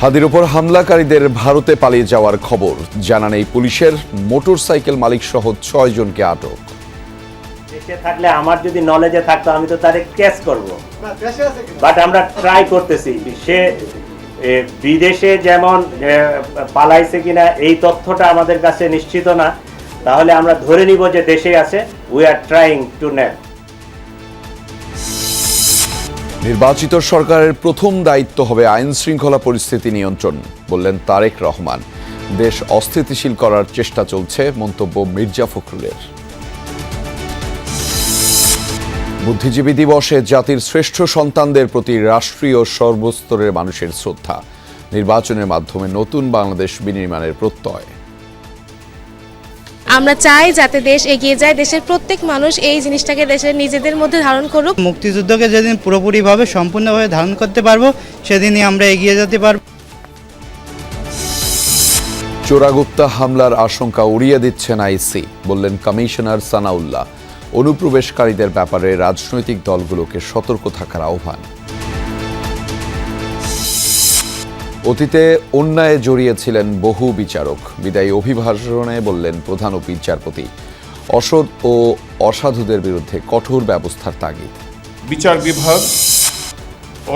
হাদির ওপর হামলাকারীদের ভারতে পালিয়ে যাওয়ার খবর জানা নেই পুলিশের। মোটরসাইকেল মালিক সহ 6 জনকে আটক। দেশে থাকলে আমার যদি নলেজে থাকতো আমি তো তারে কেস করব, বাট আমরা ট্রাই করতেছি। সে বিদেশে যেমন পালাইছে কিনা এই তথ্যটা আমাদের কাছে নিশ্চিত না, তাহলে আমরা ধরে নিব যে দেশে আছে। We are trying to net. নির্বাচিত সরকারের প্রথম দায়িত্ব হবে আইন শৃঙ্খলা পরিস্থিতি নিয়ন্ত্রণ, বললেন তারেক রহমান। দেশ অস্থিতিশীল করার চেষ্টা চলছে, মন্তব্য মির্জা ফখরুলের। বুদ্ধিজীবী দিবসে জাতির শ্রেষ্ঠ সন্তানদের প্রতি রাষ্ট্রীয় সর্বস্তরের মানুষের শ্রদ্ধা। নির্বাচনের মাধ্যমে নতুন বাংলাদেশ বিনির্মাণের প্রত্যয়। আমরা চাই যাতে দেশ এগিয়ে যায়, দেশের প্রত্যেক মানুষ এই জিনিসটাকে দেশের নিজেদের মধ্যে ধারণ করুক। মুক্তিযুদ্ধকে যেদিন পুরোপুরিভাবে সম্পূর্ণভাবে ধারণ করতে পারবো সেদিনই আমরা এগিয়ে যেতে পারব। চোরাগুপ্তা হামলার আশঙ্কা উড়িয়ে দিচ্ছেন আইসি, বললেন কমিশনার সানাউল্লাহ। অনুপ্রবেশকারীদের ব্যাপারে রাজনৈতিক দলগুলোকে সতর্ক থাকার আহ্বান। অতীতে অন্যায়ে জড়িয়েছিলেন বহু বিচারক, বিদায়ী অভিভাষণে বললেন প্রধান বিচারপতি। অসৎ ও অসাধুদের বিরুদ্ধে কঠোর ব্যবস্থার তাগিদ। বিচার বিভাগ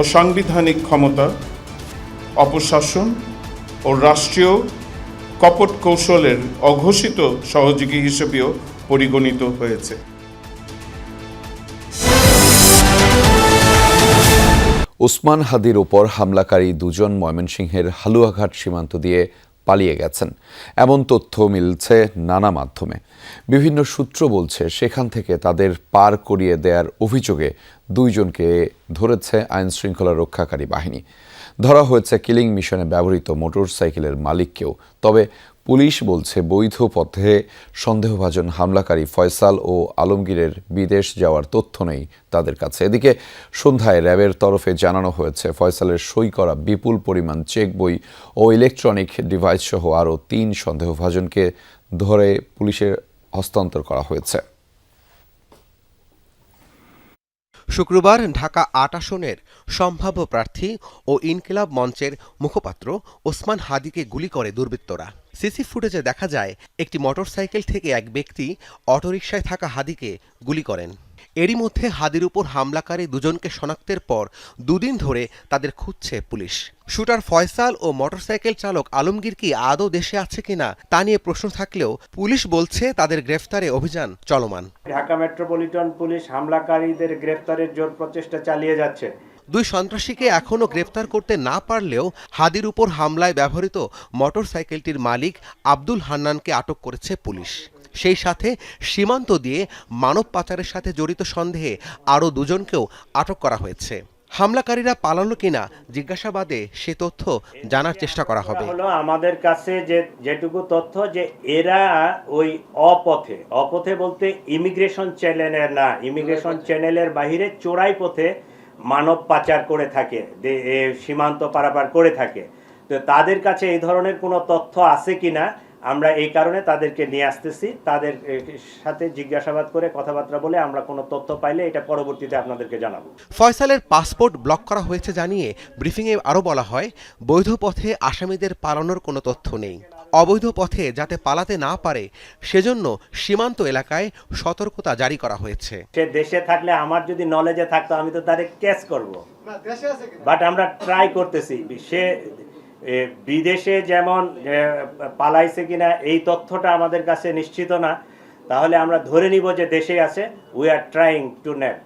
অসাংবিধানিক ক্ষমতা, অপশাসন ও রাষ্ট্রীয় কপট কৌশলের অঘোষিত সহযোগী হিসেবেও পরিগণিত হয়েছে। ওসমান হাদির ওপর হামলাকারী দুজন ময়মনসিংহের হালুয়াঘাট সীমান্ত দিয়ে পালিয়ে গেছেন, এমন তথ্য মিলছে নানা মাধ্যমে। বিভিন্ন সূত্র বলছে সেখান থেকে তাদের পার করিয়ে দেওয়ার অভিযোগে 2 জনকে ধরেছে আইন শৃঙ্খলা রক্ষাকারী বাহিনী। ধরা হয়েছে কিলিং মিশনে ব্যবহৃত মোটরসাইকেলের মালিককেও। তবে পুলিশ বলছে বৈধ পথে সন্দেহভাজন হামলাকারী ফয়সাল ও আলমগীরের বিদেশ যাওয়ার তথ্য নেই তাদের কাছে। এদিকে সন্ধ্যায় র্যাবের তরফে জানানো হয়েছে ফয়সালের সই করা বিপুল পরিমাণ চেক বই ও ইলেকট্রনিক ডিভাইস সহ আরও 3 সন্দেহভাজনকে ধরে পুলিশের হস্তান্তর করা হয়েছে। শুক্রবার ঢাকা ৮ আসনের সম্ভাব্য প্রার্থী ও ইনকিলাব মঞ্চের মুখপাত্র ওসমান হাদিকে গুলি করে দুর্বৃত্তরা। সিসি ফুটেজে দেখা যায় একটি মোটরসাইকেল থেকে এক ব্যক্তি অটোরিকশায় থাকা হাদিকে গুলি করেন। এরই মধ্যে হাদির উপর হামলাকারী 2 জনকে শনাক্তের পর 2 দিন ধরে তাদের খুঁজছে পুলিশ। শুটার ফয়সাল ও মোটরসাইকেল চালক আলমগীর কি আদৌ দেশে আছে কিনা তা নিয়ে প্রশ্ন থাকলেও পুলিশ বলছে তাদের গ্রেফতারে অভিযান চলমান। ঢাকা মেট্রোপলিটন পুলিশ হামলাকারীদের গ্রেফতারের জোর প্রচেষ্টা চালিয়ে যাচ্ছে। 2 সন্ত্রাসীকে এখনও গ্রেফতার করতে না পারলেও হাদির উপর হামলায় ব্যবহৃত মোটরসাইকেলটির মালিক আব্দুল হান্নানকে আটক করেছে পুলিশ। সেই সাথে সীমান্ত দিয়ে মানব পাচারের সাথে জড়িত সন্দেহে আরও 2 জনকেও আটক করা হয়েছে। হামলাকারীরা পালালো কিনা জিজ্ঞাসাবাদে সে তথ্য জানার চেষ্টা করা হবে। আমাদের কাছে যেটুকু তথ্য যে এরা ওই অপথে বলতে ইমিগ্রেশন চ্যানেলের না, ইমিগ্রেশন চ্যানেলের বাহিরে চোরাই পথে মানব পাচার করে থাকে, সীমান্ত পারাপার করে থাকে। তো তাদের কাছে এই ধরনের কোনো তথ্য আছে কিনা আমরা এই কারণে তাদেরকে নিয়ে আসতেছি। তাদের সাথে জিজ্ঞাসাবাদ করে কথাবার্তা বলে আমরা কোনো তথ্য পাইলে এটা পরবর্তীতে আপনাদেরকে জানাবো। ফয়সালের পাসপোর্ট ব্লক করা হয়েছে জানিয়ে ব্রিফিংয়ে আরও বলা হয়, বৈধ পথে আসামিদের পালানোর কোনো তথ্য নেই। অবৈধ পথে যাতে পালাতে না পারে সেজন্য সীমান্ত এলাকায় সতর্কতা জারি করা হয়েছে। সে দেশে থাকলে আমার যদি নলেজে থাকতো আমি তো তারে কেস করব, বাট আমরা ট্রাই করতেছি। সে বিদেশে যেমন পালাইছে কিনা এই তথ্যটা আমাদের কাছে নিশ্চিত না, তাহলে আমরা ধরে নিব যে দেশে আছে। We are trying to net.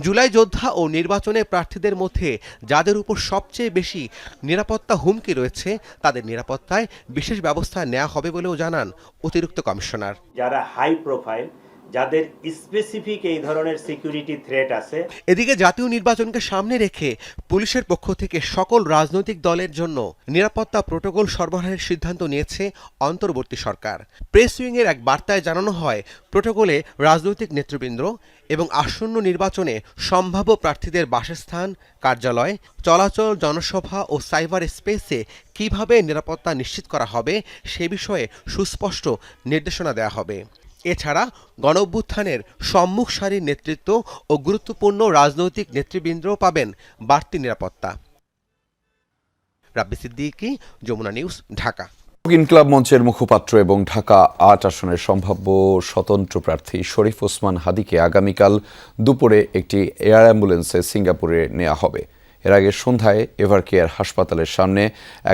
July যোদ্ধা ও নির্বাচনে প্রার্থীদের মধ্যে যাদের উপর সবচেয়ে বেশি নিরাপত্তা হুমকি রয়েছে তাদের নিরাপত্তায় বিশেষ ব্যবস্থা নেওয়া হবে বলেও জানান অতিরিক্ত কমিশনার। যারা হাই প্রোফাইল, যাদের স্পেসিফিক এই ধরনের সিকিউরিটি থ্রেট আছে। এদিকে জাতীয় নির্বাচনকে সামনে রেখে পুলিশের পক্ষ থেকে সকল রাজনৈতিক দলের জন্য নিরাপত্তা প্রোটোকল সরবরাহের সিদ্ধান্ত নিয়েছে অন্তর্বর্তী সরকার। প্রেস উইংয়ের এক বার্তায় জানানো হয়, প্রোটোকলে রাজনৈতিক নেতৃবৃন্দ এবং আসন্ন নির্বাচনে সম্ভাব্য প্রার্থীদের বাসস্থান, কার্যালয়, চলাচল, জনসভা ও সাইবার স্পেসে কিভাবে নিরাপত্তা নিশ্চিত করা হবে সে বিষয়ে সুস্পষ্ট নির্দেশনা দেওয়া হবে। এছাড়া গণঅভ্যুত্থানের সম্মুখ সারির নেতৃত্ব ও গুরুত্বপূর্ণ রাজনৈতিক নেতৃবৃন্দও পাবেন বাড়তি নিরাপত্তা। রাব্বি সিদ্দিকী, যমুনা নিউজ, ঢাকা। ইনকিলাব মঞ্চের মুখপাত্র এবং ঢাকা ৮ আসনের সম্ভাব্য স্বতন্ত্র প্রার্থী শরীফ ওসমান হাদিকে আগামীকাল দুপুরে একটি এয়ার অ্যাম্বুলেন্সে সিঙ্গাপুরে নেওয়া হবে। এর আগে সন্ধ্যায় এভারকেয়ার হাসপাতালের সামনে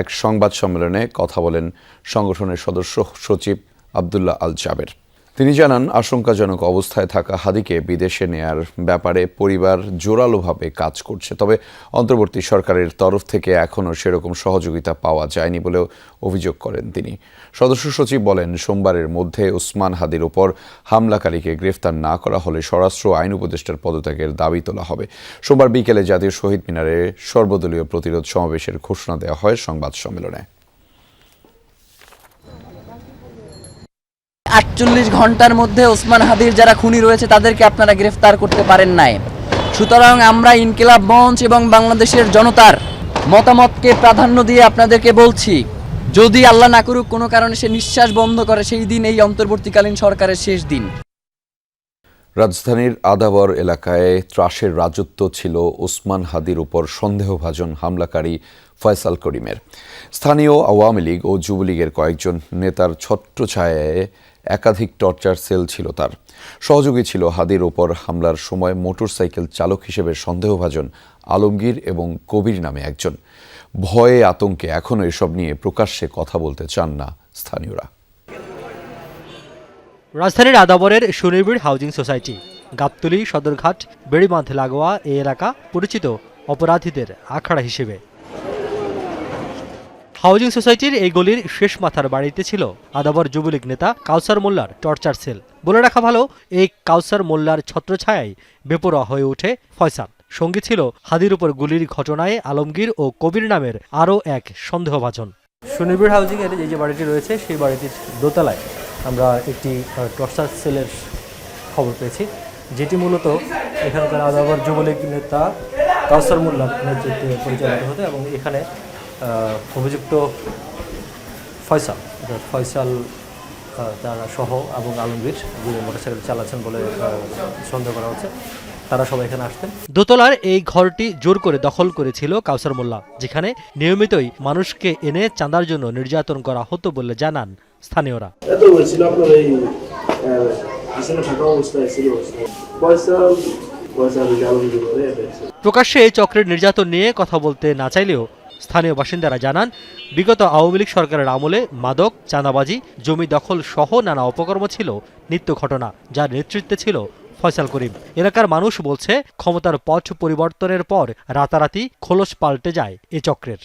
এক সংবাদ সম্মেলনে কথা বলেন সংগঠনের সদস্য সচিব আব্দুল্লাহ আল জাবের। তিনি জানান, আশঙ্কাজনক অবস্থায় থাকা হাদিকে বিদেশে নেয়ার ব্যাপারে পরিবার জোরালোভাবে কাজ করছে, তবে অন্তর্বর্তী সরকারের তরফ থেকে এখনও সেরকম সহযোগিতা পাওয়া যায়নি বলেও অভিযোগ করেন তিনি। সদস্য সচিব বলেন, সোমবারের মধ্যে ওসমান হাদির ওপর হামলাকারীকে গ্রেফতার না করা হলে স্বরাষ্ট্র আইন উপদেষ্টার পদত্যাগের দাবি তোলা হবে। সোমবার বিকেলে জাতীয় শহীদ মিনারে সর্বদলীয় প্রতিরোধ সমাবেশের ঘোষণা দেওয়া হয় সংবাদ সম্মেলনে। 48 ঘন্টার মধ্যে ওসমান হাদির যারা খুনি রয়েছে তাদেরকে আপনারা গ্রেফতার করতে পারেন নাই। সুতরাং আমরা ইনকিলাব মঞ্চ এবং বাংলাদেশের জনতার মতামতকে প্রাধান্য দিয়ে আপনাদেরকে বলছি, যদি আল্লাহ না করুক কোনো কারণে সে নিঃশ্বাস বন্ধ করে, সেই দিন এই অন্তর্বর্তীকালীন সরকারের শেষ দিন। রাজধানীর আদাবর এলাকায় ত্রাসের রাজত্ব ছিল ওসমান হাদির উপর সন্দেহভাজন হামলাকারী ফয়সাল করিমের। স্থানীয় আওয়ামী লীগ ও যুবলীগের কয়েকজন নেতার ছত্রছায়ায় একাধিক টর্চার সেল ছিল তার। সহযোগী ছিল হাদির ওপর হামলার সময় মোটরসাইকেল চালক হিসেবে সন্দেহভাজন আলমগীর এবং কবির নামে একজন। ভয়ে আতঙ্কে এখনও এসব নিয়ে প্রকাশ্যে কথা বলতে চান না স্থানীয়রা। রাজধানীর আদাবরের সুনিবিড় হাউজিং সোসাইটি, গাবতলী, সদরঘাট, বেড়িবাঁধ লাগোয়া এই এলাকা পরিচিত অপরাধীদের আখড়া হিসেবে। হাউজিং সোসাইটির এই গলির শেষ মাথার বাড়িতে ছিল আদাবর যুবলীগ নেতা কাউসার মোল্লার টর্চার সেল। বলে রাখা ভালো, এই কাউসার মোল্লার ছত্রছায়ায় বেপরোয়া হয়ে ওঠে ফয়সাল। সঙ্গী ছিল হাদির উপর গুলির ঘটনায় আলমগীর ও কবির নামের আরও এক সন্দেহভাজন। সুনিবিড় হাউজিং এর যে বাড়িটি রয়েছে সেই বাড়িটির দোতলায় আমরা একটি টর্চার সেলের খবর পেয়েছি, যেটি মূলত এখানকার আদাবর যুবলীগ নেতা কাউসার মোল্লার নেতৃত্বে পরিচালিত হতো এবং এখানে অভিযুক্ত ফয়সাল তারা সহ এবং আলমগীর যিনি মোটরসাইকেল চালাচ্ছেন বলে সন্দেহ করা হচ্ছে, তারা সবাই এখানে আসতেন। দোতলার এই ঘরটি জোর করে দখল করেছিল কাউসার মোল্লা, যেখানে নিয়মিতই মানুষকে এনে চাঁদার জন্য নির্যাতন করা হতো বলে জানান স্থানীয়রা। প্রকাশ্যে এই চক্রের নির্যাতন নিয়ে কথা বলতে না চাইলেও স্থানীয় বাসিন্দারা জানান, বিগত আওয়ামী লীগ সরকারের আমলে মাদক, চাঁদাবাজি, জমি দখল সহ নানা অপকর্ম ছিল নিত্য ঘটনা, যার নেতৃত্বে ছিল ফয়সাল করিম। এলাকার মানুষ বলছে, ক্ষমতার পথ পরিবর্তনের পর রাতারাতি খোলস পাল্টে যায় এ চক্রের।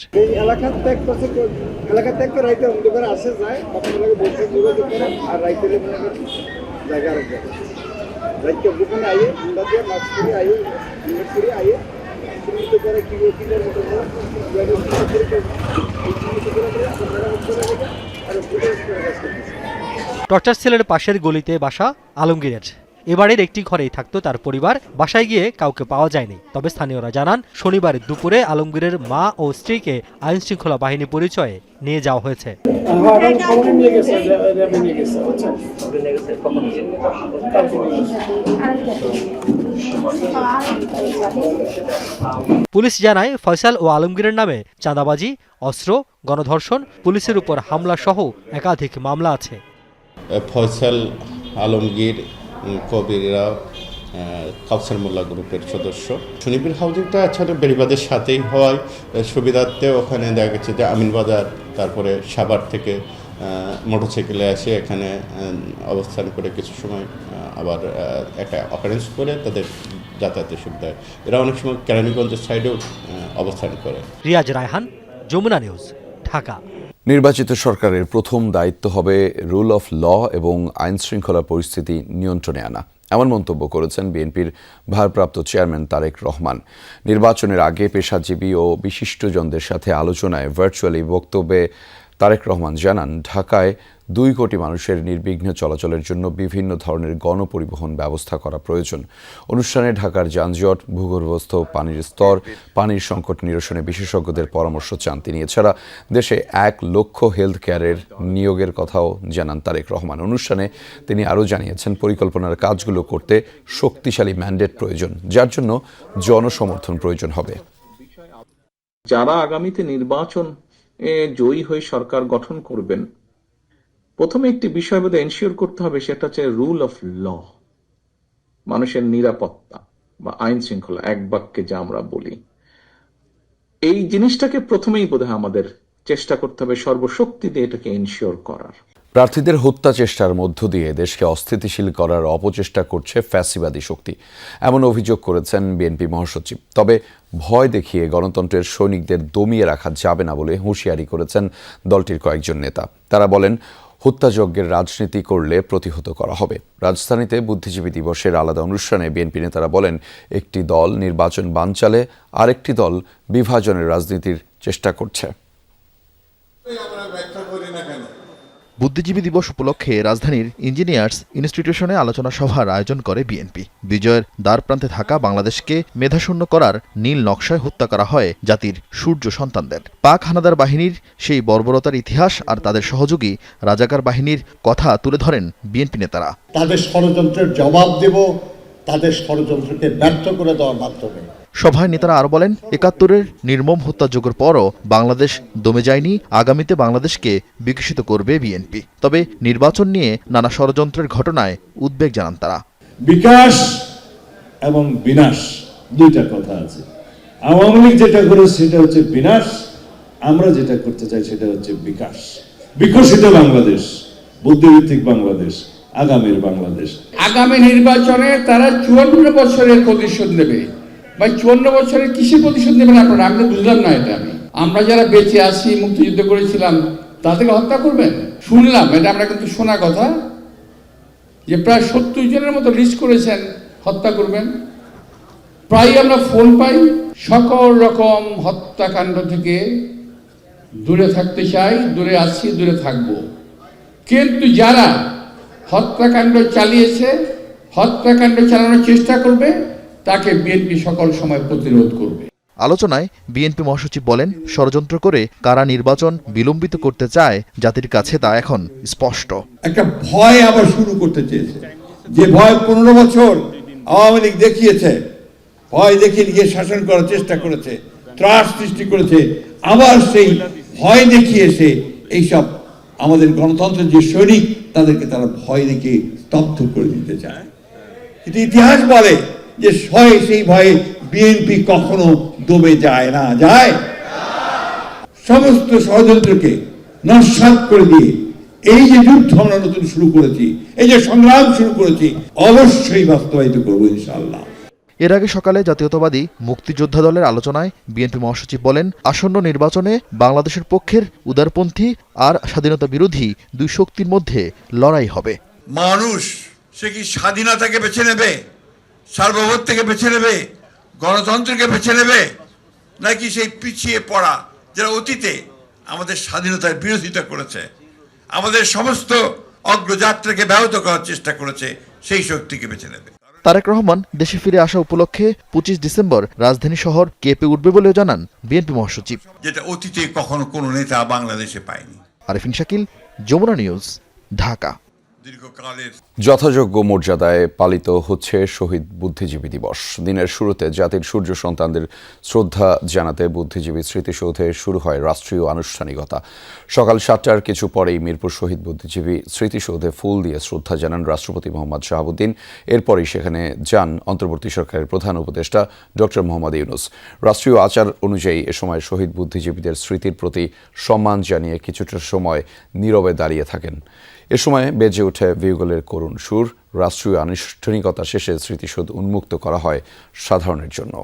টর্চার সেলের পাশের গলিতে বাসা আলমগীরের। এবারের একটি ঘরেই থাকতো তার পরিবার। বাসায় গিয়ে কাউকে পাওয়া যায়নি, তবে স্থানীয়রা জানান, শনিবার দুপুরে আলমগীরের মা ও স্ত্রীকে আইন শৃঙ্খলা বাহিনী পরিচয়ে নিয়ে যাওয়া হয়েছে। পুলিশ জানায়, ফয়সাল ও আলমগীরের নামে চাঁদাবাজি, অস্ত্র, গণধর্ষণ, পুলিশের উপর হামলা সহ একাধিক মামলা আছে। ফয়সাল, আলমগীর, কবিরা কাউসার মোল্লা গ্রুপের সদস্য। সুনিবিড় হাউজিংটা আসলে বেড়িবাঁধের সাথেই হওয়ায় সুবিধার্থে ওখানে দেখা গেছে যে আমিনবাজার, তারপরে সাভার থেকে মোটরসাইকেলে এসে এখানে অবস্থান করে কিছু সময় আবার একটা অকারেন্স করে তাদের যাতায়াতের সুবিধা। এরা অনেক সময় কেরানীগঞ্জের সাইডেও অবস্থান করে। রিয়াজ রায়হান, যমুনা নিউজ, ঢাকা। নির্বাচিত সরকারের প্রথম দায়িত্ব হবে রুল অফ ল এবং আইন শৃঙ্খলা পরিস্থিতি নিয়ন্ত্রণে আনা, এমন মন্তব্য করেছেন বিএনপির ভারপ্রাপ্ত চেয়ারম্যান তারেক রহমান। নির্বাচনের আগে পেশাজীবী ও বিশিষ্টজনদের সাথে আলোচনায় ভার্চুয়ালি বক্তব্যে তারেক রহমান জানান, ঢাকায় 2 কোটি মানুষের নির্বিঘ্ন চলাচলের জন্য বিভিন্ন ধরনের গণপরিবহন ব্যবস্থা করা প্রয়োজন। অনুষ্ঠানে ঢাকার যানজট, ভূগর্ভস্থ পানির স্তর, পানির সংকট নিরসনে বিশেষজ্ঞদের পরামর্শ চান তিনি। এছাড়া দেশে 1 লক্ষ হেলথ কেয়ারের নিয়োগের কথাও জানান তারেক রহমান। অনুষ্ঠানে তিনি আরও জানিয়েছেন, পরিকল্পনার কাজগুলো করতে শক্তিশালী ম্যান্ডেট প্রয়োজন, যার জন্য জনসমর্থন প্রয়োজন হবে। যারা আগামীতে নির্বাচন জয়ী হয়ে সরকার গঠন করবেন, প্রথমে একটি বিষয় বোধহয় এনশিওর করতে হবে, সেটা হচ্ছে রুল অফ ল, মানুষের নিরাপত্তা বা আইন শৃঙ্খলা, এক বাক্যে যা আমরা বলি। এই জিনিসটাকে প্রথমেই বোধহয় আমাদের চেষ্টা করতে হবে সর্বশক্তি দিয়ে এটাকে এনশিওর করার। প্রার্থীদের হত্যা চেষ্টার মধ্য দিয়ে দেশকে অস্থিতিশীল করার অপচেষ্টা করছে ফ্যাসিবাদী শক্তি, এমন অভিযোগ করেছেন বিএনপি মহাসচিব। তবে ভয় দেখিয়ে গণতন্ত্রের সৈনিকদের দমিয়ে রাখা যাবে না বলে হুঁশিয়ারি করেছেন দলটির কয়েকজন নেতা। তারা বলেন, হত্যাযজ্ঞের রাজনীতি করলে প্রতিহত করা হবে। রাজধানীতে বুদ্ধিজীবী দিবসের আলাদা অনুষ্ঠানে বিএনপি নেতারা বলেন, একটি দল নির্বাচন বানচালে, আরেকটি দল বিভাজনের রাজনীতির চেষ্টা করছে। বুদ্ধিজীবী দিবস উপলক্ষে রাজধানীর ইঞ্জিনিয়ার্স ইনস্টিটিউশনে আলোচনা সভার আয়োজন করে বিএনপি। বিজয়ের দ্বারপ্রান্তে থাকা বাংলাদেশকে মেধাশূন্য করার নীল নকশায় হত্যা করা হয় জাতির সূর্য সন্তানদের। পাক হানাদার বাহিনীর সেই বর্বরতার ইতিহাস আর তাদের সহযোগী রাজাকার বাহিনীর কথা তুলে ধরেন বিএনপি নেতারা। তাদের ষড়যন্ত্রের জবাব দেব, তাদের ষড়যন্ত্রকে ব্যর্থ করে দেওয়ার মাধ্যমে। সভায় নেতারা আরো বলেন, ৭১-এর নির্মম হত্যাযজ্ঞের পরও বাংলাদেশ দমে যায়নি, আগামীতে বাংলাদেশকে বিকশিত করবে বিএনপি। তবে নির্বাচন নিয়ে নানা ষড়যন্ত্রের ঘটনায় উদ্বেগ জানান তারা। বিকাশ এবং বিনাশ দুইটা কথা আছে। আওয়ামী লীগ যেটা করে সেটা হচ্ছে বিনাশ, আমরা যেটা করতে চাই সেটা হচ্ছে বিকাশ, বিকশিত বাংলাদেশ, বুদ্ধিভিত্তিক বাংলাদেশ, আগামীর বাংলাদেশ। আগামী নির্বাচনে তারা ৫৪ বছরের প্রতিশোধ নেবে। ভাই ৫৪ বছরের কিসের প্রতিশোধ নেবেন আপনারা? আমি তো বুঝলাম না এটা। আমরা যারা বেঁচে আছি, মুক্তিযুদ্ধ করেছিলাম, তাদেরকে হত্যা করবেন? শুনলাম, এটা আমরা কিন্তু শোনা কথা, যে প্রায় ৭০ জনের মতো লিস্ট করেছেন হত্যা করবেন। প্রায় আমরা ফোন পাই, সকল রকম হত্যাকাণ্ড থেকে দূরে থাকতে চাই, দূরে আছি, দূরে থাকব। কিন্তু যারা হত্যাকাণ্ড চালিয়েছে, হত্যাকাণ্ড চালানোর চেষ্টা করবে, তাকে বিএনপি সকল সময় প্রতিরোধ করবে। আলোচনায় বিএনপি মহাসচিব বলেন, ষড়যন্ত্র করে কারা নির্বাচন বিলম্বিত করতে চায় জাতির কাছে তা এখন স্পষ্ট। একটা ভয় আবার শুরু করতে চেয়েছে, যে ভয় ১৫ বছর আওয়ামী লীগ দেখিয়েছে, ভয় দেখিয়ে গিয়ে শাসন করার চেষ্টা করেছে, ত্রাস সৃষ্টি করেছে। আবার সেই ভয় দেখিয়ে এসে এইসব আমাদের গণতন্ত্রের যে সৈনিক, তাদেরকে তারা ভয় দেখিয়ে স্তব্ধ করে দিতে চায়। কিন্তু ইতিহাস বলে যে সেই ভয়ে বিএনপি কখনো দমে যায় না, যায় সমস্ত ষড়যন্ত্রকে নস্যাৎ করে দিয়ে এই যে যুদ্ধ আমরা নতুন শুরু করেছি, এই যে সংগ্রাম শুরু করেছি, অবশ্যই বাস্তবায়িত করবো ইনশাআল্লাহ। এর আগে সকালে জাতীয়তাবাদী মুক্তিযোদ্ধা দলের আলোচনায় বিএনপি মহাসচিব বলেন, আসন্ন নির্বাচনে বাংলাদেশের পক্ষের উদারপন্থী আর স্বাধীনতা বিরোধী দুই শক্তির মধ্যে লড়াই হবে। মানুষ সে কি স্বাধীনতাকে বেছে নেবে, সার্বভৌমত্বকে বেছে নেবে, গণতন্ত্রকে বেছে নেবে, নাকি সেই পিছিয়ে পড়া যারা অতীতে আমাদের স্বাধীনতার বিরোধিতা করেছে, আমাদের সমস্ত অগ্রযাত্রাকে ব্যাহত করার চেষ্টা করেছে, সেই শক্তিকে বেছে নেবে? তারেক রহমান দেশে ফিরে আসা উপলক্ষে ২৫ ডিসেম্বর রাজধানী শহর কেঁপে উঠবে বলেও জানান বিএনপি মহাসচিব, যেটা অতীতে কখনো কোনো নেতা বাংলাদেশে পায়নি। আরিফিন শাকিল, যমুনা নিউজ, ঢাকা। যথাযোগ্য মর্যাদায় পালিত হচ্ছে শহীদ বুদ্ধিজীবী দিবস। দিনের শুরুতে জাতির সূর্য সন্তানদের শ্রদ্ধা জানাতে বুদ্ধিজীবী স্মৃতিসৌধে শুরু হয় রাষ্ট্রীয় আনুষ্ঠানিকতা। সকাল ৭টার কিছু পরেই মিরপুর শহীদ বুদ্ধিজীবী স্মৃতিসৌধে ফুল দিয়ে শ্রদ্ধা জানান রাষ্ট্রপতি মোহাম্মদ শাহাবুদ্দিন। এরপরই সেখানে যান অন্তর্বর্তী সরকারের প্রধান উপদেষ্টা ডক্টর মোহাম্মদ ইউনূস। রাষ্ট্রীয় আচার অনুযায়ী এ সময় শহীদ বুদ্ধিজীবীদের স্মৃতির প্রতি সম্মান জানিয়ে কিছুটা সময় নীরবে দাঁড়িয়ে থাকেন। এ সময় বেজে ওঠে ভিউগলের করুণ সুর। রাষ্ট্রীয় আনুষ্ঠানিকতা শেষে স্মৃতিসৌধ উন্মুক্ত করা হয় সাধারণের জন্য।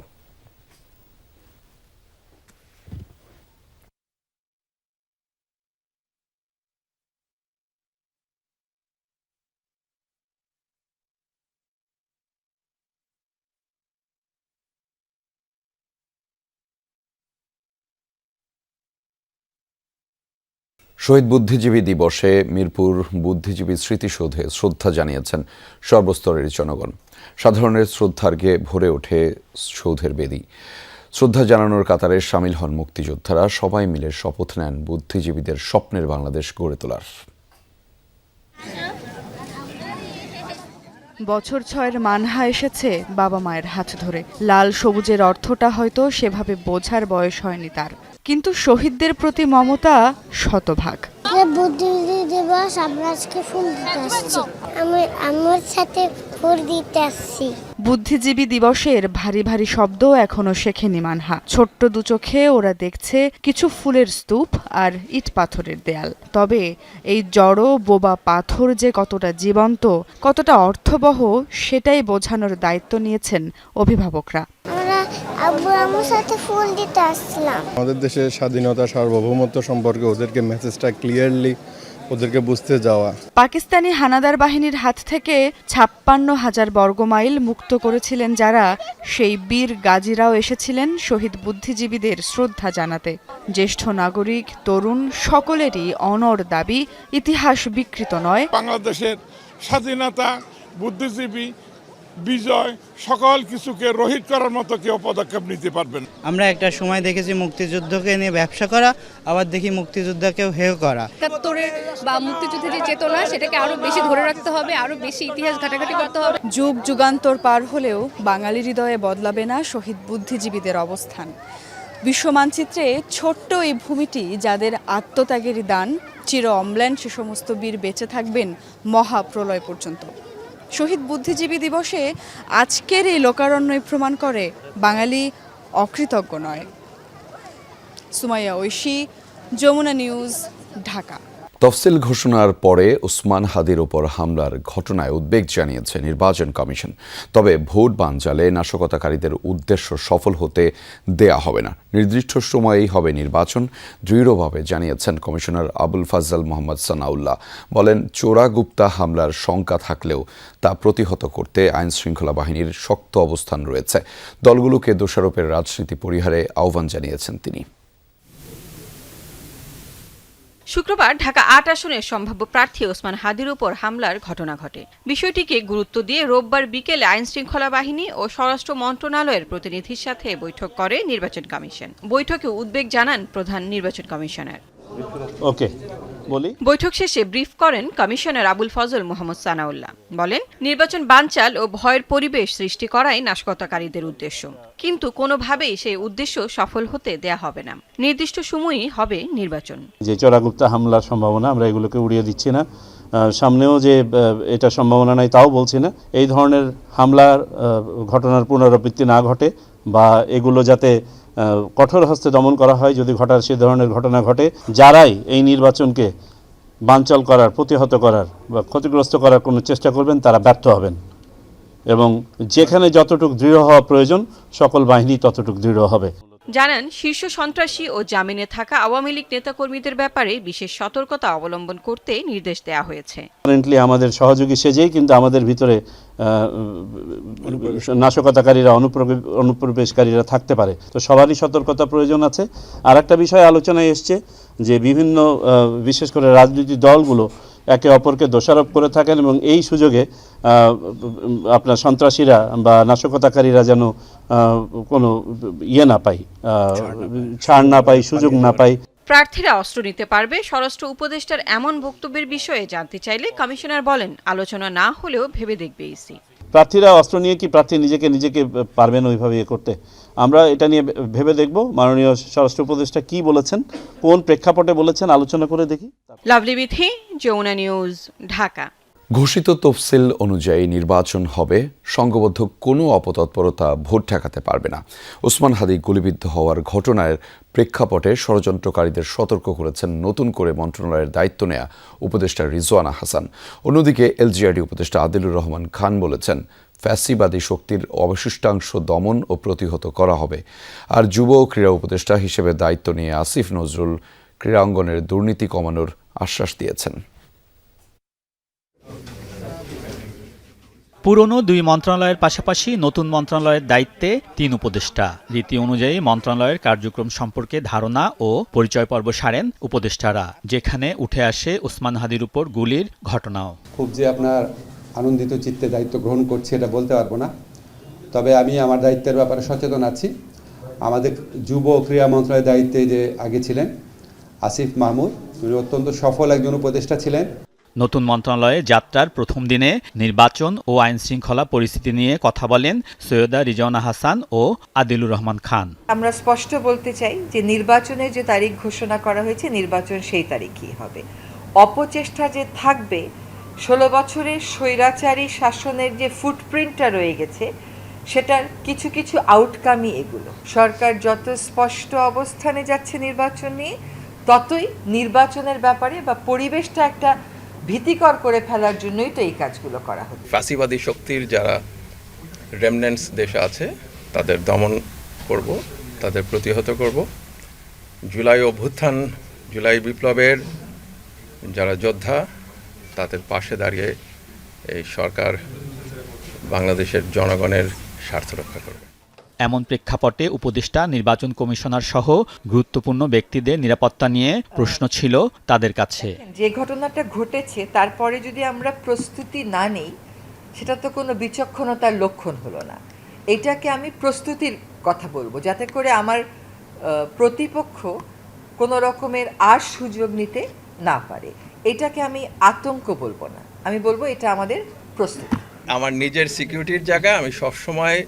শহীদ বুদ্ধিজীবী দিবসে মিরপুর বুদ্ধিজীবী স্মৃতিসৌধে শ্রদ্ধা জানিয়েছেন সর্বস্তরের জনগণ। সাধারণের শ্রদ্ধার্ঘ্যে ভরে ওঠে সৌধের বেদি। শ্রদ্ধা জানানোর কাতারে সামিল হন মুক্তিযোদ্ধারা। সবাই মিলে শপথ নেন বুদ্ধিজীবীদের স্বপ্নের বাংলাদেশ গড়ে তোলার। বছর ৬-এর মানহা এসেছে বাবা মায়ের হাত ধরে। লাল সবুজের অর্থটা হয়তো সেভাবে বোঝার বয়স হয়নি তার, কিন্তু শহীদদের প্রতি মমতা শতভাগ। বুদ্ধিজীবী দিবস আমরা আজকে ফুল দিতে আসছি, আমি আমার সাথে ফুল দিতে আসছি। বুদ্ধিজীবী দিবসের ভারী ভারী শব্দ এখনো শেখেনি মানহা। ছোট্ট দু চোখে ওরা দেখছে কিছু ফুলের স্তূপ আর ইট পাথরের দেয়াল। তবে এই জড় বোবা পাথর যে কতটা জীবন্ত, কতটা অর্থবহ, সেটাই বোঝানোর দায়িত্ব নিয়েছেন অভিভাবকরা। আমরা আব্বু আম্মুর সাথে ফুল দিতে আসছিলাম। আমাদের দেশের স্বাধীনতা, সার্বভৌমত্ব সম্পর্কে ওদেরকে মেসেজটা ক্লিয়ারলি ওদেরকে বুঝতে যাওয়া। পাকিস্তানি হানাদার বাহিনীর হাত থেকে ৫৬,০০০ বর্গমাইল মুক্ত করেছিলেন যারা, সেই বীর গাজীরাও এসেছিলেন শহীদ বুদ্ধিজীবীদের শ্রদ্ধা জানাতে। জ্যেষ্ঠ নাগরিক, তরুণ, সকলেরই অনড় দাবি ইতিহাস বিকৃত নয়। বাংলাদেশের স্বাধীনতা, বুদ্ধিজীবী, বিজয় সকল কিছুকে রহিত করার মতো কেউ পদক্ষেপ নিতে পারবেন। আমরা একটা সময় দেখেছি মুক্তিযুদ্ধকে নিয়ে ব্যবসা করা, আবার দেখি মুক্তিযোদ্ধাকেও হেয় করা। ৭১ বা মুক্তিযুদ্ধের যে চেতনা, সেটাকে আরো বেশি ধরে রাখতে হবে, আরো বেশি ইতিহাস ঘাটাঘাটি করতে হবে। যুগ যুগান্তর পার হলেও বাঙালি হৃদয়ে বদলাবে না শহীদ বুদ্ধিজীবীদের অবস্থান। বিশ্বমানচিত্রে ছোট্ট এই ভূমিটি যাদের আত্মত্যাগেরই দান, চির অম্লান সে সমস্ত বীর বেঁচে থাকবেন মহাপ্রলয় পর্যন্ত। শহীদ বুদ্ধিজীবী দিবসে আজকের এই লোকারণ্যই প্রমাণ করে বাঙালি অকৃতজ্ঞ নয়। সুমাইয়া ঐশী, যমুনা নিউজ, ঢাকা। তফসিল ঘোষণার পরে ওসমান হাদির ওপর হামলার ঘটনায় উদ্বেগ জানিয়েছে নির্বাচন কমিশন। তবে ভোট বানচালে নাশকতাকারীদের উদ্দেশ্য সফল হতে দেয়া হবে না, নির্দিষ্ট সময়েই হবে নির্বাচন, দৃঢ়ভাবে জানিয়েছেন কমিশনার আবুল ফাজল মোহাম্মদ সানাউল্লাহ। বলেন, চোরাগুপ্তা হামলার শঙ্কা থাকলেও তা প্রতিহত করতে আইনশৃঙ্খলা বাহিনীর শক্ত অবস্থান রয়েছে। দলগুলোকে দোষারোপের রাজনীতি পরিহারে আহ্বান জানিয়েছেন তিনি। শুক্রবার ঢাকা ৮ আসনের সম্ভাব্য প্রার্থী ওসমান হাদির উপর হামলার ঘটনা ঘটে। বিষয়টিকে গুরুত্ব দিয়ে রোববার বিকেলে আইনশৃঙ্খলা বাহিনী ও স্বরাষ্ট্র মন্ত্রণালয়ের প্রতিনিধির সাথে বৈঠক করে নির্বাচন কমিশন। বৈঠকে উদ্বেগ জানান প্রধান নির্বাচন কমিশনার। বৈঠক শেষে ব্রিফ করেন কমিশনার আবুল ফজল মোহাম্মদ সানাউল্লাহ। বলেন, নির্বাচন বানচাল ও ভয়ের পরিবেশ সৃষ্টি করাই নাশকতাকারীদের উদ্দেশ্য, কিন্তু কোনোভাবেই সেই উদ্দেশ্য সফল হতে দেয়া হবে না, নির্দিষ্ট সময়ই হবে নির্বাচন। যে চোরাগুপ্তা হামলার সম্ভাবনা, আমরা এগুলোকে উড়িয়ে দিচ্ছি না, সামনেও যে এটা সম্ভাবনা নাই তাও বলছি না। এই ধরনের হামলার ঘটনার পুনরাবৃত্তি না ঘটে বা এগুলো যাতে কঠোর হস্তে দমন করা হয়, যদি ঘটার সে ধরনের ঘটনা ঘটে, যারাই এই নির্বাচনকে বানচাল করার, প্রতিহত করার বা ক্ষতিগ্রস্ত করার কোনো চেষ্টা করবেন তারা ব্যর্থ হবেন এবং যেখানে যতটুকু দৃঢ় হওয়া প্রয়োজন সকল বাহিনী ততটুকু দৃঢ় হবে। জানান, শীর্ষ সন্ত্রাসী ও জামিনে থাকা আওয়ামী লীগ নেতাকর্মীদের ব্যাপারে বিশেষ সতর্কতা অবলম্বন করতে নির্দেশ দেওয়া হয়েছে। কারেন্টলি আমাদের সহযোগী সেজেই কিন্তু আমাদের ভিতরে নাশকতাকারীরা, অনুপ্রবেশকারীরা থাকতে পারে, তো সবারই সতর্কতা প্রয়োজন আছে। আর একটা বিষয় আলোচনায় এসছে যে বিভিন্ন বিশেষ করে রাজনৈতিক দলগুলো একে অপরকে দোষারোপ করে থাকেন এবং এই সুযোগে আপনার সন্ত্রাসীরা বা নাশকতাকারীরা যেন কোনো না পায়, ছাড় না পায়, সুযোগ না পায়। প্রার্থীরা অস্ত্র নিতে পারবে, স্বরাষ্ট্র উপদেষ্টার এমন বক্তব্যের বিষয়ে জানতে চাইলে কমিশনার বলেন, আলোচনা না হলেও ভেবে দেখবে ইসি। প্রার্থীরা অস্ত্র নিয়ে কি প্রার্থী নিজেকে পারবেন ওইভাবে করতে? আমরা এটা নিয়ে ভেবে দেখব। মাননীয় স্বরাষ্ট্র উপদেষ্টা কি বলেছেন, কোন প্রেক্ষাপটে বলেছেন, আলোচনা করে দেখি। লাভলি বিথি, যমুনা নিউজ, ঢাকা। ঘোষিত তফসিল অনুযায়ী নির্বাচন হবে, সংঘবদ্ধ কোনো অপতৎপরতা ভোট ঠেকাতে পারবে না। ওসমান হাদি গুলিবিদ্ধ হওয়ার ঘটনার প্রেক্ষাপটে ষড়যন্ত্রকারীদের সতর্ক করেছেন নতুন করে মন্ত্রণালয়ের দায়িত্ব নেয়া উপদেষ্টা রিজওয়ানা হাসান। অন্যদিকে এলজিআরডি উপদেষ্টা আদিলুর রহমান খান বলেছেন, ফ্যাসিবাদী শক্তির অবশিষ্টাংশ দমন ও প্রতিহত করা হবে। আর যুব ও ক্রীড়া উপদেষ্টা হিসেবে দায়িত্ব নিয়ে আসিফ নজরুল ক্রীড়াঙ্গনের দুর্নীতি কমানোর আশ্বাস দিয়েছেন। পুরনো 2 মন্ত্রণালয়ের পাশাপাশি নতুন মন্ত্রণালয়ের দায়িত্বে 3 উপদেষ্টা। রীতি অনুযায়ী মন্ত্রণালয়ের কার্যক্রম সম্পর্কে ধারণা ও পরিচয় পর্ব সারেন উপদেষ্টারা, যেখানে উঠে আসে ওসমান হাদির উপর গুলির ঘটনাও। খুব যে আপনার আনন্দিত চিত্তে দায়িত্ব গ্রহণ করছি এটা বলতে পারবো না, তবে আমি আমার দায়িত্বের ব্যাপারে সচেতন আছি। আমাদের যুব ও ক্রীড়া মন্ত্রণালয়ের দায়িত্বে যে আগে ছিলেন আসিফ মাহমুদ, উনি অত্যন্ত সফল একজন উপদেষ্টা ছিলেন। নতুন মন্ত্রণালয়ে যাত্রার প্রথম দিনে নির্বাচন ও আইনশৃঙ্খলা পরিস্থিতি নিয়ে কথা বলেন সৈয়দা রিজওয়ানা হাসান ও আদিলুর রহমান খান। আমরা স্পষ্ট বলতে চাই যে নির্বাচনের যে তারিখ ঘোষণা করা হয়েছে নির্বাচন সেই তারিখই হবে। অপচেষ্টা যে থাকবে, 16 বছরের স্বৈরাচারী শাসনের যে ফুটপ্রিন্টটা রয়ে গেছে সেটার কিছু কিছু আউটকামই এগুলো। সরকার যত স্পষ্ট অবস্থানে যাচ্ছে নির্বাচন নিয়ে, ততই নির্বাচনের ব্যাপারে বা পরিবেশটা একটা ভীতিকর করে ফেলার জন্যই তো এই কাজগুলো করা হচ্ছে। ফ্যাসিবাদী শক্তির যারা রেমনেন্টস দেশে আছে তাদের দমন করব, তাদের প্রতিহত করব। জুলাই অভ্যুত্থান, জুলাই বিপ্লবের যারা যোদ্ধা তাদের পাশে দাঁড়িয়ে এই সরকার বাংলাদেশের জনগণের স্বার্থ রক্ষা করবে। এমন প্রেক্ষাপটে উপদেষ্টা, নির্বাচন কমিশনার সহ গুরুত্বপূর্ণ ব্যক্তিদের নিরাপত্তা নিয়ে প্রশ্ন ছিল তাদের কাছে। যে ঘটনাটা ঘটেছে তারপরে যদি আমরা প্রস্তুতি না নেই, সেটা তো কোনো বিচক্ষণতার লক্ষণ হলো না। এটাকে আমি প্রস্তুতির কথা বলবো, যাতে করে আমার প্রতিপক্ষ কোনো রকমের আর সুযোগ নিতে না পারে। এটাকে আমি আতঙ্ক বলবো না, আমি বলবো এটা আমাদের প্রস্তুতি। আমার নিজের সিকিউরিটির জায়গায় আমি সবসময়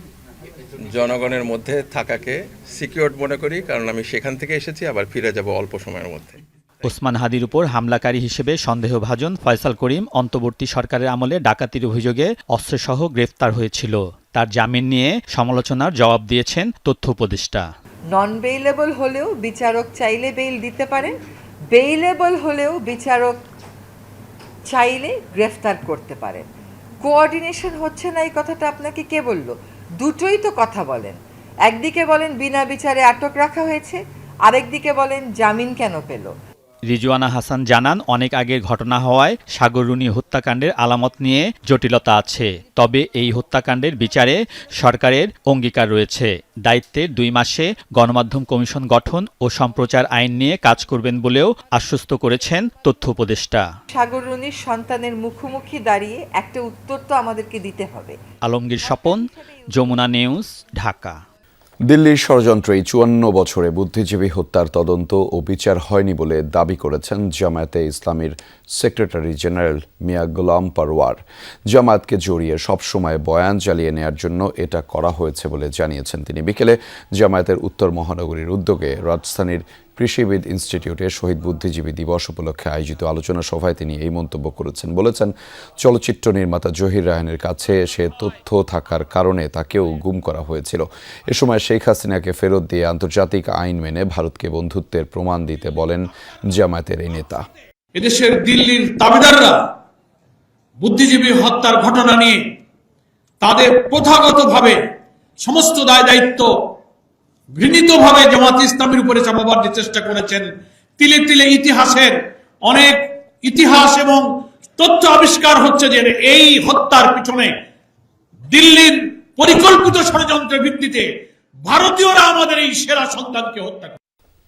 জনগণের মধ্যে থাকাকে সিকিউরড মনে করি, কারণ আমি সেখান থেকে এসেছি, আবার ফিরে যাব অল্প সময়ের মধ্যে। ওসমান হাদির উপর হামলাকারী হিসেবে সন্দেহভাজন ফয়সাল করিম অন্তর্বর্তী সরকারের আমলে ডাকাতির অভিযোগে অস্ত্রসহ গ্রেফতার হয়েছিল। তার জামিন নিয়ে সমালোচনার জবাব দিয়েছেন তথ্য উপদেষ্টা। নন বেইলেবল হলেও বিচারক চাইলে বেইল দিতে পারেন, বেইলেবল হলেও বিচারক চাইলে গ্রেফতার করতে পারেন। কোঅর্ডিনেশন হচ্ছে না এই কথাটা আপনাকে কে বলল? দুটোই তো কথা বলেন। একদিকে বলেন বিনা বিচারে আটক রাখা হয়েছে, আরেকদিকে বলেন জামিন কেন পেল। রিজওয়ানা হাসান জানান, অনেক আগের ঘটনা হওয়ায় সাগররুনি হত্যাকাণ্ডের আলামত নিয়ে জটিলতা আছে। তবে এই হত্যাকাণ্ডের বিচারে সরকারের অঙ্গীকার রয়েছে। দায়িত্বের 2 মাসে গণমাধ্যম কমিশন গঠন ও সম্প্রচার আইন নিয়ে কাজ করবেন বলেও আশ্বস্ত করেছেন তথ্য উপদেষ্টা। সাগররুনির সন্তানের মুখোমুখি দাঁড়িয়ে একটা উত্তর তো আমাদেরকে দিতে হবে। আলমগীর স্বপন, যমুনা নিউজ, ঢাকা। দিল্লির ষড়যন্ত্রে 54 বছরে বুদ্ধিজীবী হত্যার তদন্ত ও বিচার হয়নি বলে দাবি করেছেন জামায়াতে ইসলামীর সেক্রেটারি জেনারেল মিয়া গোলাম পরওয়ার। জামায়াতকে জড়িয়ে সবসময় বয়ান জ্বালিয়ে নেয়ার জন্য এটা করা হয়েছে বলে জানিয়েছেন তিনি। বিকেলে জামায়াতের উত্তর মহানগরীর উদ্যোগে রাজধানীর কৃষিবিদ ইনস্টিটিউটে শহীদ বুদ্ধিজীবী দিবস উপলক্ষে আয়োজিত আলোচনা সভায় তিনি এই মন্তব্য করেছেন। বলেছেন, চলচ্চিত্র নির্মাতা জহির রায়হানের কাছে সে তথ্য থাকার কারণে তাকেও গুম করা হয়েছিল। এ সময় শেখ হাসিনাকে ফেরত দিয়ে আন্তর্জাতিক আইন মেনে ভারতকে বন্ধুত্বের প্রমাণ দিতে বলেন জামায়াতের এই নেতা। এদেশের দিল্লির দাবিদাররা বুদ্ধিজীবী হত্যার ঘটনা নিয়ে তাদের প্রথাগতভাবে সমস্ত দায় দায়িত্ব ঘৃণিতভাবে জামায়াতে ইসলামীর উপরে চাপাবার যে চেষ্টা করেছেন। তিলে তিলে ইতিহাসের অনেক ইতিহাস এবং তথ্য আবিষ্কার হচ্ছে যে এই হত্যার পিছনে দিল্লির পরিকল্পিত ষড়যন্ত্রের ভিত্তিতে ভারতীয়রা আমাদের এই সেরা সন্তানকে হত্যা করে।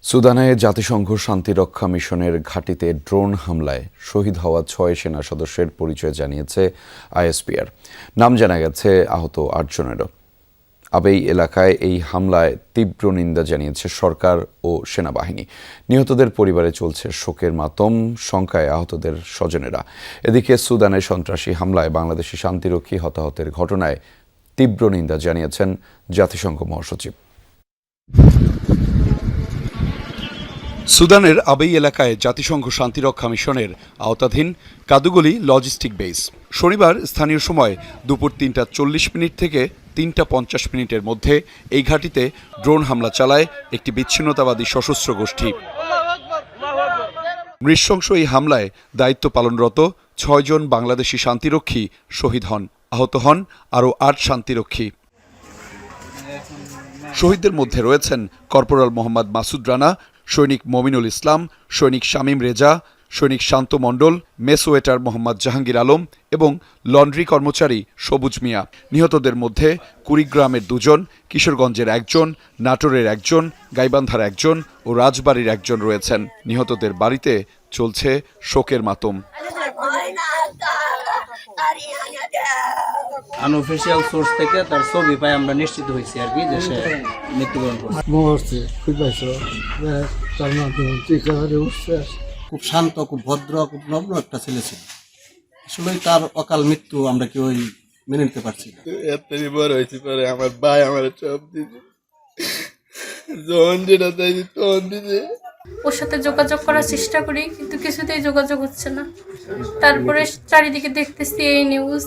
সুদানে জাতিসংঘ শান্তিরক্ষা মিশনের ঘাঁটিতে ড্রোন হামলায় শহীদ হওয়া 6 সেনা সদস্যের পরিচয় জানিয়েছে আইএসপিআর। নাম জানা গেছে আহত 8 জনেরও। আবেই এলাকায় এই হামলায় তীব্র নিন্দা জানিয়েছে সরকার ও সেনাবাহিনী। নিহতদের পরিবারে চলছে শোকের মাতম, শঙ্কায় আহতদের স্বজনেরা। এদিকে সুদানে সন্ত্রাসী হামলায় বাংলাদেশি শান্তিরক্ষী হতাহতের ঘটনায় তীব্র নিন্দা জানিয়েছেন জাতিসংঘ মহাসচিব। সুদানের আবেই এলাকায় জাতিসংঘ শান্তিরক্ষা মিশনের আওতাধীন কাদুগলি লজিস্টিক বেস শনিবার স্থানীয় সময় দুপুর 3:40 থেকে 3:50 মধ্যে এই ঘাঁটিতে ড্রোন হামলা চালায় একটি বিচ্ছিন্নতাবাদী সশস্ত্র গোষ্ঠী। নৃশংস এই হামলায় দায়িত্ব পালনরত 6 জন বাংলাদেশি শান্তিরক্ষী শহীদ হন। আহত হন আরও 8 শান্তিরক্ষী। শহীদদের মধ্যে রয়েছেন কর্পোরাল মোহাম্মদ মাসুদ রানা, সৈনিক মমিনুল ইসলাম, সৈনিক শামীম রেজা, সৈনিক শান্ত মণ্ডল, মেস ওয়েটার মোহাম্মদ জাহাঙ্গীর আলম এবং লন্ড্রি কর্মচারী সবুজ মিয়া। নিহতদের মধ্যে কুড়িগ্রামের 2 জন, কিশোরগঞ্জের 1 জন, নাটোরের 1 জন, গাইবান্ধার 1 জন ও রাজবাড়ির 1 জন রয়েছেন। নিহতদের বাড়িতে চলছে শোকের মাতম। আনঅফিশিয়াল সোর্স থেকে তার ছবি পাই আমরা নিশ্চিত হয়েছি আর কি, যে সে মৃত্যুবরণ করছে। খুব শান্ত, খুব ভদ্র, খুব নম্র একটা ছেলে ছিল। আসলে তার অকাল মৃত্যু আমরা কেউই মেনে নিতে পারছি না। এতই বড় হয়েছে পরে আমার ভাই আমার সব দিছে, যখন যেটা চাইছি তখন দিছে। ওর সাথে যোগাযোগ করার চেষ্টা করি কিন্তু কিছুতেই যোগাযোগ হচ্ছে না। তারপরে চারিদিকে দেখতেছি এই নিউজ,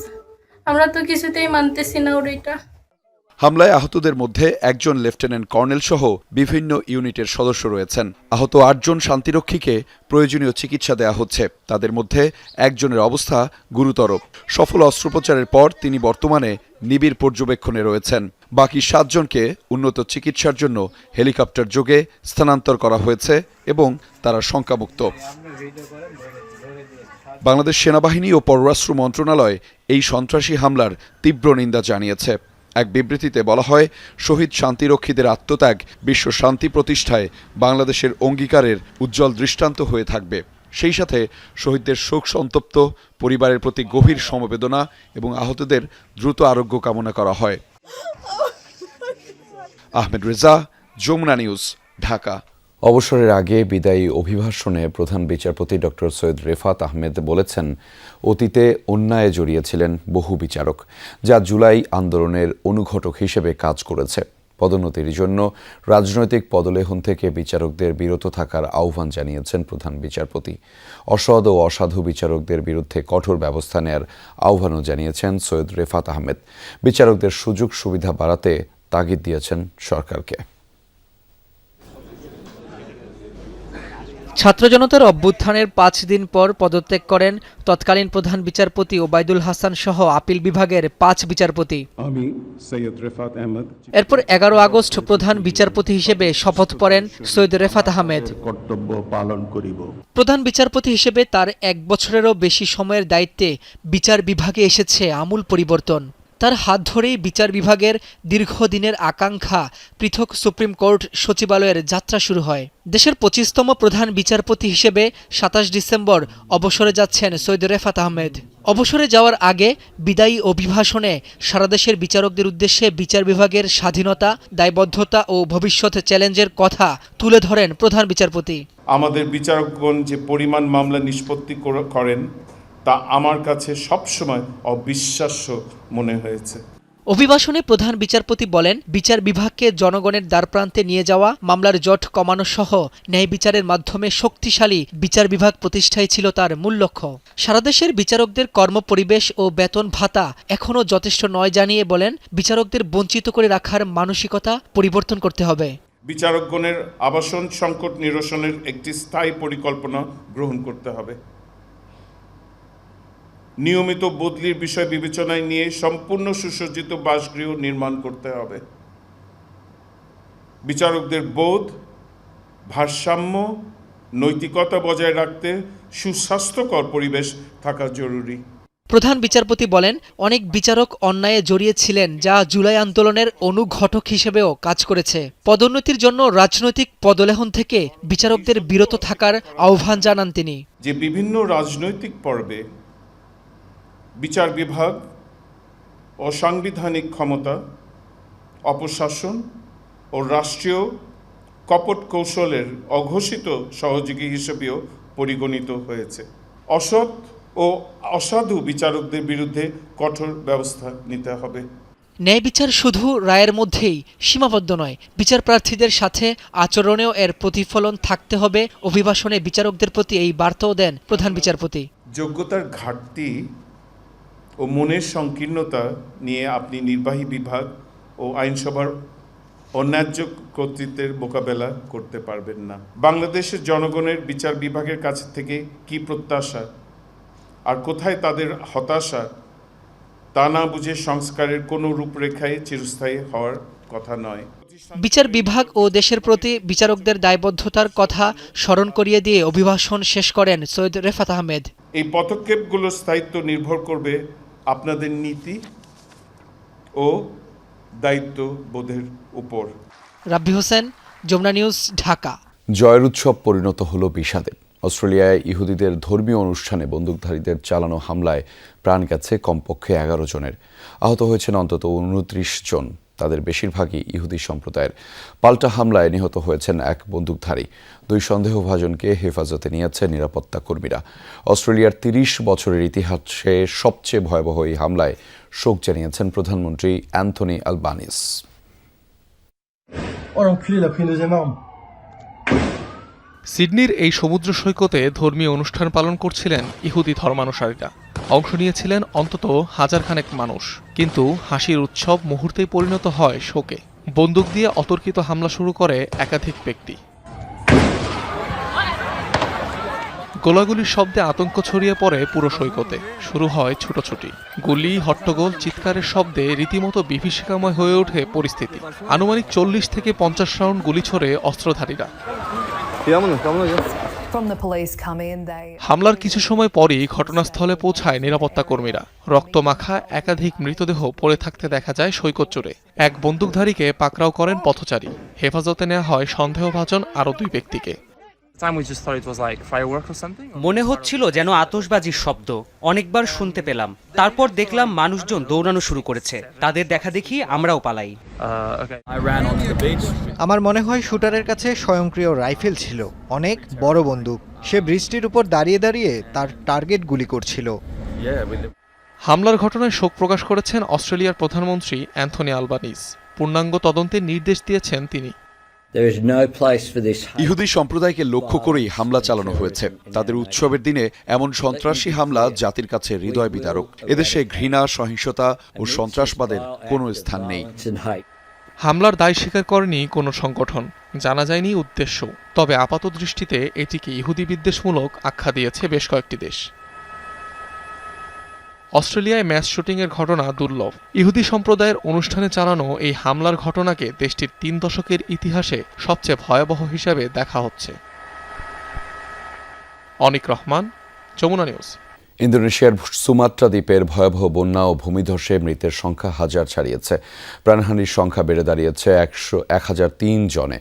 আমরা তো কিছুতেই মানতেছি না ওর এটা। হামলায় আহতদের মধ্যে একজন লেফটেন্যান্ট কর্নেল সহ বিভিন্ন ইউনিটের সদস্য রয়েছেন। আহত 8 জন শান্তিরক্ষীকে প্রয়োজনীয় চিকিৎসা দেওয়া হচ্ছে। তাদের মধ্যে একজনের অবস্থা গুরুতর। সফল অস্ত্রোপচারের পর তিনি বর্তমানে নিবিড় পর্যবেক্ষণে রয়েছেন। বাকি 7 জনকে উন্নত চিকিৎসার জন্য হেলিকপ্টার যোগে স্থানান্তর করা হয়েছে এবং তারা শঙ্কামুক্ত। বাংলাদেশ সেনাবাহিনী ও পররাষ্ট্র মন্ত্রণালয় এই সন্ত্রাসী হামলার তীব্র নিন্দা জানিয়েছে। এক বিবৃতিতে বলা হয়, শহীদ শান্তিরক্ষীদের আত্মত্যাগ বিশ্ব শান্তি প্রতিষ্ঠায় বাংলাদেশের অঙ্গীকারের উজ্জ্বল দৃষ্টান্ত হয়ে থাকবে। সেই সাথে শহীদদের শোক সন্তপ্ত পরিবারের প্রতি গভীর সমবেদনা এবং আহতদের দ্রুত আরোগ্য কামনা করা হয়। আহমেদ রেজা, যমুনা নিউজ, ঢাকা। অবসরের আগে বিদায়ী অভিভাষণে প্রধান বিচারপতি ডক্টর সৈয়দ রেফাত আহমেদ বলেছেন, অতীতে অন্যায়ে জড়িয়েছিলেন বহু বিচারক, যা জুলাই আন্দোলনের অনুঘটক হিসেবে কাজ করেছে। পদোন্নতির জন্য রাজনৈতিক পদলেহন থেকে বিচারকদের বিরত থাকার আহ্বান জানিয়েছেন প্রধান বিচারপতি। অসৎ ও অসাধু বিচারকদের বিরুদ্ধে কঠোর ব্যবস্থা নেয়ার আহ্বানও জানিয়েছেন সৈয়দ রেফাত আহমেদ। বিচারকদের সুযোগ সুবিধা বাড়াতে তাগিদ দিয়েছেন সরকারকে। ছাত্র জনতার অভ্যুত্থানের 5 দিন পর পদত্যাগ করেন তৎকালীন প্রধান বিচারপতি ওবায়দুল হাসান সহ আপিল বিভাগের 5 বিচারপতি। আমি সৈয়দ রেফাত আহমেদ। এরপর 11 আগস্ট প্রধান বিচারপতি হিসেবে শপথ পড়েন সৈয়দ রেফাত আহমেদ। কর্তব্য পালন করিব। প্রধান বিচারপতি হিসেবে তার 1 বছরেরও বেশি সময়ের দায়িত্বে বিচার বিভাগে এসেছে আমূল পরিবর্তন। তার হাত ধরেই বিচার বিভাগের দীর্ঘদিনের আকাঙ্ক্ষা পৃথক সুপ্রিম কোর্ট সচিবালয়ের যাত্রা শুরু হয়। দেশের 25তম প্রধান বিচারপতি হিসেবে 27 ডিসেম্বর অবসরে যাচ্ছেন সৈয়দ রেফাত আহমেদ। অবসরে যাওয়ার আগে বিদায়ী অভিভাষণে সারা দেশের বিচারকদের উদ্দেশ্যে বিচার বিভাগের স্বাধীনতা, দায়বদ্ধতা ও ভবিষ্যৎ চ্যালেঞ্জের কথা তুলে ধরেন প্রধান বিচারপতি। আমাদের বিচারকগণ যে পরিমাণ মামলা নিষ্পত্তি করেন তা আমার কাছে সবসময় অবিশ্বাস্য মনে হয়েছে। অভিভাষণে প্রধান বিচারপতি বলেন, বিচার বিভাগকে জনগণের দ্বারপ্রান্তে নিয়ে যাওয়া, মামলার জট কমানো সহ ন্যায় বিচারের মাধ্যমে শক্তিশালী বিচার বিভাগ প্রতিষ্ঠাই ছিল তার মূল লক্ষ্য। সারা দেশের বিচারকদের কর্মপরিবেশ ও বেতন ভাতা এখনও যথেষ্ট নয় জানিয়ে বলেন, বিচারকদের বঞ্চিত করে রাখার মানসিকতা পরিবর্তন করতে হবে। বিচারকগণের আবাসন সংকট নিরসনের একটি স্থায়ী পরিকল্পনা গ্রহণ করতে হবে। নিয়মিত বদলির বিষয় বিবেচনায় নিয়ে সম্পূর্ণ সুসজ্জিত বাসগৃহ নির্মাণ করতে হবে। বিচারকদের বোধ, ভারসাম্য, নৈতিকতা বজায় রাখতে সুস্বাস্থ্যকর পরিবেশ থাকা জরুরি। প্রধান বিচারপতি বলেন, অনেক বিচারক অন্যায়ে জড়িয়েছিলেন, যা জুলাই আন্দোলনের অনুঘটক হিসেবেও কাজ করেছে। পদোন্নতির জন্য রাজনৈতিক পদলেহন থেকে বিচারকদের বিরত থাকার আহ্বান জানান তিনি। যে বিভিন্ন রাজনৈতিক পর্বে বিচার বিভাগ, অসাংবিধানিক ক্ষমতা, অপশাসন ও রাষ্ট্রীয় কপট কৌশলের অঘোষিত সহযোগী হিসেবেও পরিগণিত হয়েছে। অসৎ ও অসাধু বিচারকদের বিরুদ্ধে কঠোর ব্যবস্থা নিতে হবে। ন্যায় বিচার শুধু রায়ের মধ্যেই সীমাবদ্ধ নয়, বিচার প্রার্থীদের সাথে আচরণেও এর প্রতিফলন থাকতে হবে। অভিভাষণে বিচারকদের প্রতি এই বার্তাও দেন প্রধান বিচারপতি। যোগ্যতার ঘাটতি ও মনের সংকীর্ণতা নিয়ে আপনি নির্বাহী বিভাগ ও আইনসভার অন্যায্য কর্তৃত্বের মোকাবেলা করতে পারবেন না। বাংলাদেশের জনগণের বিচার বিভাগের কাছ থেকে কি প্রত্যাশা আর কোথায় তাদের হতাশা তা না বুঝে সংস্কারের কোনো রূপরেখায় চিরস্থায়ী হওয়ার কথা নয়। বিচার বিভাগ ও দেশের প্রতি বিচারকদের দায়বদ্ধতার কথা স্মরণ করিয়ে দিয়ে অভিভাষণ শেষ করেন সৈয়দ রেফাত আহমেদ। এই পদক্ষেপগুলোর স্থায়িত্ব নির্ভর করবে আপনাদের নীতি ও দায়িত্ববোধের উপর। রাব্বি হোসেন, যমুনা নিউজ, ঢাকা। জয়ের উৎসব পরিণত হলো বিষাদে। অস্ট্রেলিয়ায় ইহুদিদের ধর্মীয় অনুষ্ঠানে বন্দুকধারীদের চালানো হামলায় প্রাণ গেছে কমপক্ষে 11 জনের। আহত হয়েছেন অন্তত 29 জন। তাদের বেশিরভাগই ইহুদি সম্প্রদায়ের। পাল্টা হামলায় নিহত হয়েছেন এক বন্দুকধারী। 2 সন্দেহভাজনকে হেফাজতে নিয়েছে নিরাপত্তা কর্মীরা। অস্ট্রেলিয়ার 30 বছরের ইতিহাসে সবচেয়ে ভয়াবহ এই হামলায় শোক জানিয়েছেন প্রধানমন্ত্রী অ্যান্থনি আলবানিস। সিডনির এই সমুদ্র সৈকতে ধর্মীয় অনুষ্ঠান পালন করছিলেন ইহুদি ধর্মানুসারীরা। অংশ নিয়েছিলেন অন্তত হাজারখানেক মানুষ, কিন্তু হাসির উৎসব মুহূর্তেই পরিণত হয় শোকে। বন্দুক দিয়ে অতর্কিত হামলা শুরু করে একাধিক ব্যক্তি। গোলাগুলির শব্দে আতঙ্ক ছড়িয়ে পড়ে পুরো সৈকতে। শুরু হয় ছুটোছুটি, গুলি, হট্টগোল, চিৎকারের শব্দে রীতিমতো বিভীষিকাময় হয়ে ওঠে পরিস্থিতি। আনুমানিক 40 থেকে 50 রাউন্ড গুলি ছোড়ে অস্ত্রধারীরা। হামলার কিছু সময় পরই ঘটনাস্থলে পৌঁছায় নিরাপত্তা কর্মীরা। রক্তমাখা একাধিক মৃতদেহ পড়ে থাকতে দেখা যায় সৈকত জুড়ে। এক বন্দুকধারীকে পাকড়াও করেন পথচারী। হেফাজতে নেওয়া হয় সন্দেহভাজন আরও 2 ব্যক্তিকে। মনে হচ্ছিল যেন আতশবাজির শব্দ, অনেকবার শুনতে পেলাম। তারপর দেখলাম মানুষজন দৌড়ানো শুরু করেছে। তাদের দেখা দেখি আমরাও পালাই। আমার মনে হয় শুটারের কাছে স্বয়ংক্রিয় রাইফেল ছিল, অনেক বড় বন্দুক। সে বৃষ্টির উপর দাঁড়িয়ে দাঁড়িয়ে তার টার্গেট গুলি করছিল। হামলার ঘটনায় শোক প্রকাশ করেছেন অস্ট্রেলিয়ার প্রধানমন্ত্রী অ্যান্থনি আলবানিস। পূর্ণাঙ্গ তদন্তের নির্দেশ দিয়েছেন তিনি। ইহুদি সম্প্রদায়কে লক্ষ্য করেই হামলা চালানো হয়েছে। তাদের উৎসবের দিনে এমন সন্ত্রাসী হামলা জাতির কাছে হৃদয় বিদারক। এদেশে ঘৃণা, সহিংসতা ও সন্ত্রাসবাদের কোনো স্থান নেই। হামলার দায় স্বীকার করেনি কোনো সংগঠন, জানা যায়নি উদ্দেশ্য। তবে আপাত দৃষ্টিতে এটিকে ইহুদি বিদ্বেষমূলক আখ্যা দিয়েছে বেশ কয়েকটি দেশ। অস্ট্রেলিয়ায় ম্যাস শুটিংয়ের ঘটনা দুর্লভ। ইহুদি সম্প্রদায়ের অনুষ্ঠানে চালানো এই হামলার ঘটনাকে দেশটির 3 দশকের ইতিহাসে সবচেয়ে ভয়াবহ হিসেবে দেখা হচ্ছে। অনিক রহমান, যমুনা নিউজ। ইন্দোনেশিয়ার সুমাত্রা দ্বীপের ভয়াবহ বন্যা ও ভূমিধসে মৃতের সংখ্যা 1000 ছাড়িয়েছে। প্রাণহানির সংখ্যা বেড়ে দাঁড়িয়েছে 1003 জনে।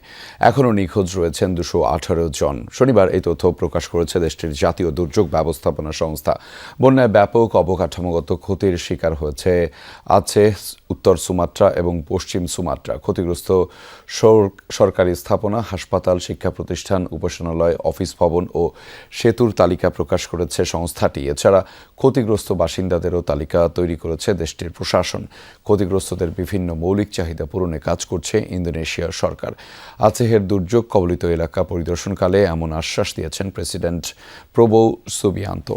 এখনও নিখোঁজ রয়েছেন 218 জন। শনিবার এই তথ্য প্রকাশ করেছে দেশটির জাতীয় দুর্যোগ ব্যবস্থাপনা সংস্থা। বন্যায় ব্যাপক অবকাঠামোগত ক্ষতির শিকার হয়েছে আছে উত্তর সুমাত্রা এবং পশ্চিম সুমাত্রা। ক্ষতিগ্রস্ত সরকারি স্থাপনা, হাসপাতাল, শিক্ষা প্রতিষ্ঠান, উপাসনালয়, অফিস ভবন ও সেতুর তালিকা প্রকাশ করেছে সংস্থাটি। এছাড়া ক্ষতিগ্রস্ত বাসিন্দাদেরও তালিকা তৈরি করেছে দেশটির প্রশাসন। ক্ষতিগ্রস্তদের বিভিন্ন মৌলিক চাহিদা পূরণে কাজ করছে ইন্দোনেশিয়ার সরকার। আচেহের দুর্যোগ কবলিত এলাকা পরিদর্শনকালে এমন আশ্বাস দিয়েছেন প্রেসিডেন্ট প্রবোও সুবিয়ান্তো।